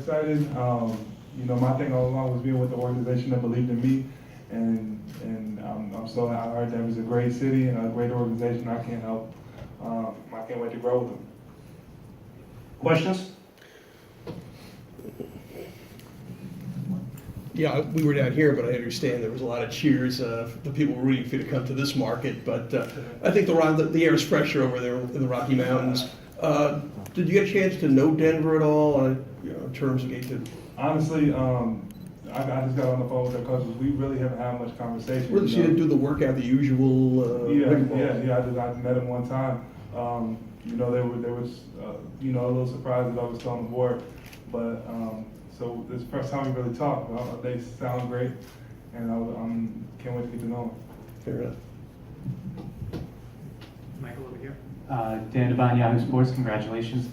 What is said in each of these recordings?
Excited. My thing all along was being with the organization that believed in me, and I heard that it was a great city and a great organization. I can't help. I can't wait to grow with them. Questions? Yeah, we were down here, but I understand there was a lot of cheers. The people were rooting for you to come to this market, but I think the air is fresher over there in the Rocky Mountains. Did you get a chance to know Denver at all, in terms of getting to? Honestly, I just got on the phone with their coaches. We really haven't had much conversation. Really, so you didn't do the workout, the usual? I met him one time. There was a little surprise that I was still on the board, but so this is the first time we really talked. They sound great, and I can't wait to get to know them. Fair enough. Michael over here. Dan Devine, Yahoo Sports, congratulations.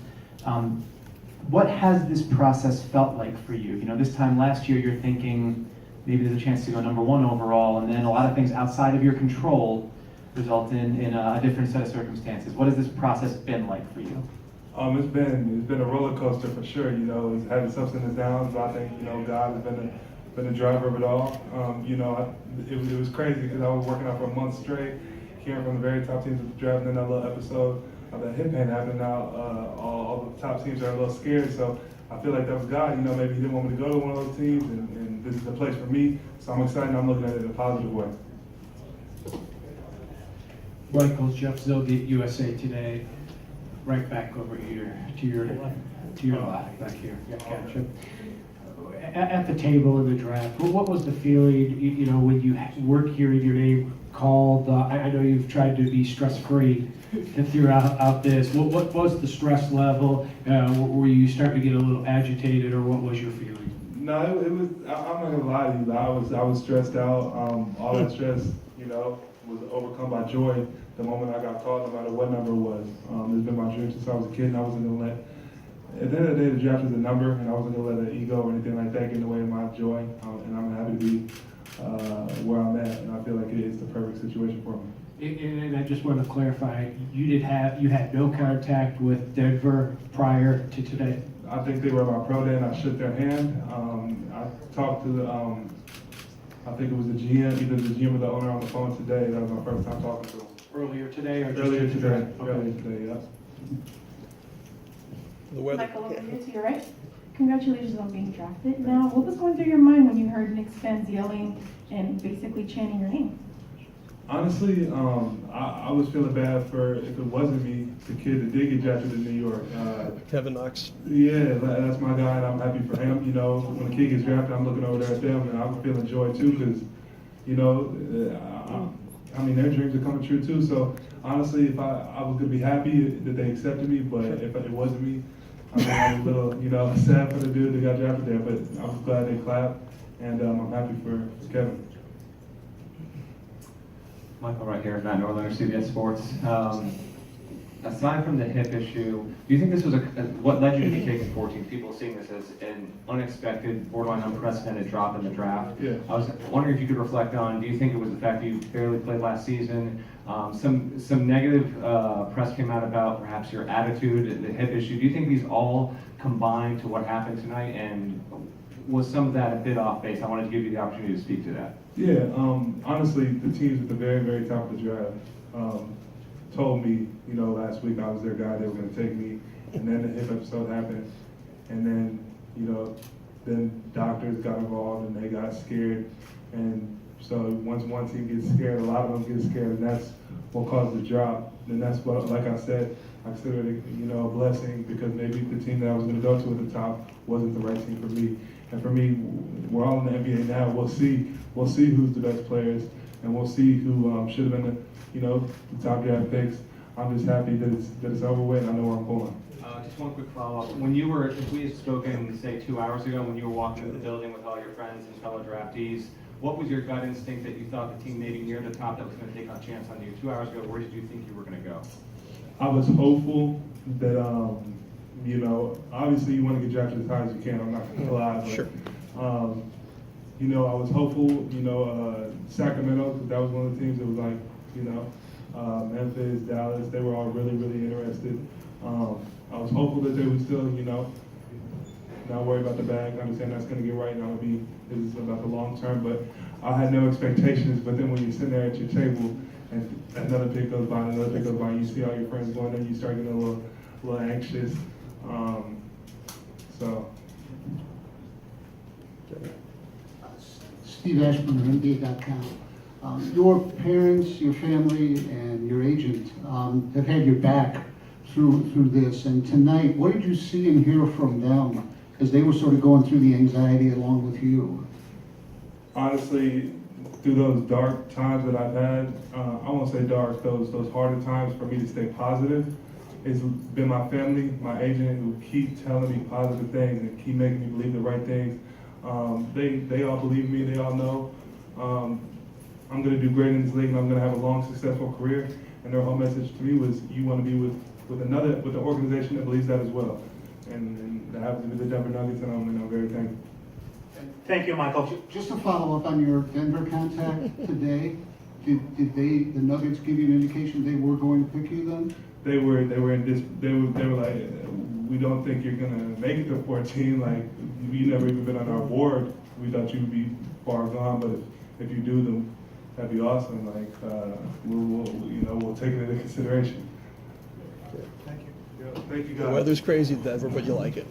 What has this process felt like for you? This time last year you're thinking maybe there's a chance to go number one overall, and then a lot of things outside of your control result in a different set of circumstances. What has this process been like for you? It's been a roller coaster for sure. It's had its ups and its downs, but I think God has been the driver of it all. It was crazy because I was working out for a month straight, hearing from the very top teams of the draft, and then that little episode of that hip pain happened. Now all the top teams are a little scared, so I feel like that was God. Maybe He didn't want me to go to one of those teams, and this is the place for me. So I'm excited. And I'm looking at it in a positive way. Michael, Jeff Zilgate, USA Today. Right back over here to your left, back here. Yeah, gotcha. At the table in the draft, what was the feeling? When you work hearing your name called. I know you've tried to be stress-free throughout this. What was the stress level? Were you starting to get a little agitated, or what was your feeling? No, it was. I'm not gonna lie to you. I was stressed out. All that stress, was overcome by joy the moment I got called, no matter what number it was. It's been my dream since I was a kid, and I wasn't gonna let. At the end of the day, the draft is a number, and I wasn't gonna let an ego or anything like that get in the way of my joy. And I'm happy to be where I'm at, and I feel like it's the perfect situation for me. And I just want to clarify, you had no contact with Denver prior to today? I think they were at my pro day, and I shook their hand. I talked to I think it was the GM, either the GM or the owner on the phone today. That was my first time talking to them. Earlier today or just Earlier today? today, Okay. earlier today, yeah. The weather. Michael, over here to your right. Congratulations on being drafted. Now, what was going through your mind when you heard Knicks fans yelling and basically chanting your name? Honestly, I was feeling bad for if it wasn't me, the kid that did get drafted in New York. Kevin Knox. Yeah, that's my guy, and I'm happy for him. When a kid gets drafted, I'm looking over there at them, and I'm feeling joy too, because, their dreams are coming true too. So honestly, if I was gonna be happy that they accepted me, but if it wasn't me, I'm a little, sad for the dude that got drafted there. But I'm glad they clapped, and I'm happy for Kevin. Michael, right here, Matt Norlander, CBS Sports. Aside from the hip issue, do you think this was what led you to be taken 14th? People seeing this as an unexpected, borderline unprecedented drop in the draft. Yeah. I was wondering if you could reflect on, do you think it was the fact that you barely played last season? Some negative press came out about perhaps your attitude, the hip issue. Do you think these all combined to what happened tonight, and was some of that a bit off base? I wanted to give you the opportunity to speak to that. Yeah, honestly, the teams at the very, very top of the draft told me, last week I was their guy, they were going to take me, and then the hip episode happened, and then, then doctors got involved and they got scared, and so once one team gets scared, a lot of them get scared, and that's what caused the drop. And that's what, like I said, I consider it, a blessing, because maybe the team that I was going to go to at the top wasn't the right team for me. And for me, we're all in the NBA now. We'll see who's the best players, and we'll see who should have been the top draft picks. I'm just happy that it's over with, and I know where I'm going. Just one quick follow-up. If we had spoken, say, 2 hours ago, when you were walking into the building with all your friends and fellow draftees, what was your gut instinct that you thought the team maybe near the top that was going to take a chance on you? 2 hours ago, where did you think you were going to go? I was hopeful that, obviously you want to get drafted as high as you can. I'm not going to lie, but, Sure. I was hopeful, Sacramento, that was one of the teams that was like, Memphis, Dallas, they were all really, really interested. I was hopeful that they would still, not worry about the bag, understand that's gonna get right, and this is about the long term, but I had no expectations, but then when you're sitting there at your table, and another pick goes by, and another pick goes by, and you see all your friends going there, you start getting a little anxious, so. Steve Ashburn of NBA.com. Your parents, your family, and your agent have had your back through this. And tonight, what did you see and hear from them as they were sort of going through the anxiety along with you? Honestly, through those dark times that I've had, I won't say dark, those harder times for me to stay positive, it's been my family, my agent, who keep telling me positive things and keep making me believe the right things. They all believe me, they all know I'm going to do great in this league and I'm going to have a long, successful career. And their whole message to me was, you want to be with an organization that believes that as well. And that happens to be the Denver Nuggets, and I'm very thankful. Thank you, Michael. Just to follow up on your Denver contact today, did the Nuggets give you an indication they were going to pick you then? They were like, we don't think you're gonna make it to 14. Like, you never even been on our board. We thought you'd be far gone, but if you do, then that'd be awesome. Like, we'll take it into consideration. Thank you. Thank you, guys. The weather's crazy in Denver, but you like it.